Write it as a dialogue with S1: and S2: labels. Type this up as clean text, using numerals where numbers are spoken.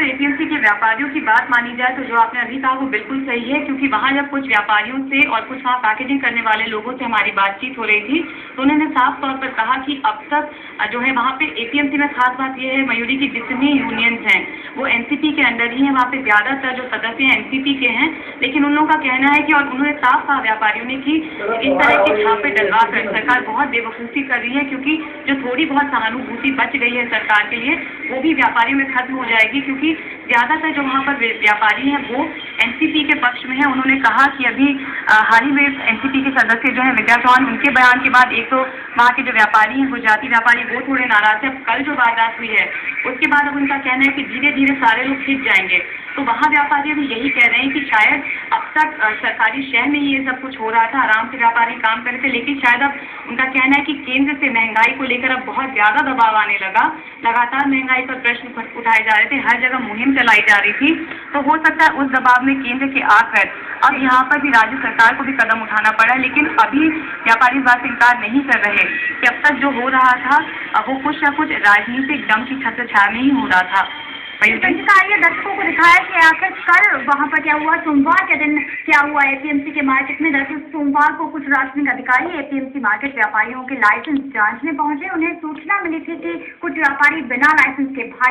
S1: अगर एपीएमसी के व्यापारियों की बात मानी जाए तो जो आपने अभी कहा वो बिल्कुल सही है, क्योंकि वहाँ जब कुछ व्यापारियों से और कुछ वहाँ पैकेजिंग करने वाले लोगों से हमारी बातचीत हो रही थी तो उन्होंने साफ तौर पर कहा कि अब तक जो है वहाँ पे एपीएमसी में खास बात यह है मयूरी की जितनी यूनियंस हैं वो एनसीपी के अंडर ही हैं। वहाँ पे ज़्यादातर जो सदस्य हैं एनसीपी के हैं, लेकिन उन लोगों का कहना है कि और उन्होंने साफ कहा व्यापारियों ने कि इस तरह के छापे डलवा कर सरकार बहुत बेवकूफ़ी कर रही है, क्योंकि जो थोड़ी बहुत सहानुभूति बच गई है सरकार के लिए वो भी व्यापारियों में खत्म हो जाएगी, क्योंकि ज़्यादातर जो वहाँ पर व्यापारी हैं वो एनसीपी के पक्ष में है। उन्होंने कहा कि अभी हाल ही में एनसीपी के सदस्य जो हैं विद्या चौहान, उनके बयान के बाद एक तो वहाँ के जो व्यापारी हैं गुजराती व्यापारी वो थोड़े नाराज हैं। अब कल जो वारदात हुई है उसके बाद अब उनका कहना है कि धीरे धीरे सारे लोग खिंच जाएंगे। तो वहाँ व्यापारी भी यही कह रहे हैं कि शायद अब तक सरकारी शहर में ही ये सब कुछ हो रहा था, आराम से व्यापारी काम कर रहे थे, लेकिन शायद अब उनका कहना है कि केंद्र से महंगाई को लेकर अब बहुत ज़्यादा दबाव आने लगा। लगातार महंगाई पर प्रश्न उठाए जा रहे थे, हर जगह मुहिम चलाई जा रही थी, तो हो सकता है उस दबाव में केंद्र के आकर अब यहाँ पर भी राज्य सरकार को भी कदम उठाना पड़ा है। लेकिन अभी व्यापारी इस बात से इनकार नहीं कर रहे कि अब तक जो हो रहा था वो कुछ न कुछ राजनीतिक दम की छत्रछाया में ही हो रहा था।
S2: ये दर्शकों को दिखाया कि आखिर कल वहाँ पर क्या हुआ, सोमवार के दिन क्या हुआ एपीएमसी के मार्केट में। दरअसल सोमवार को कुछ राजनीतिक अधिकारी एपीएमसी मार्केट व्यापारियों के लाइसेंस जांचने पहुंचे। उन्हें सूचना मिली थी कि कुछ व्यापारी बिना लाइसेंस के भारी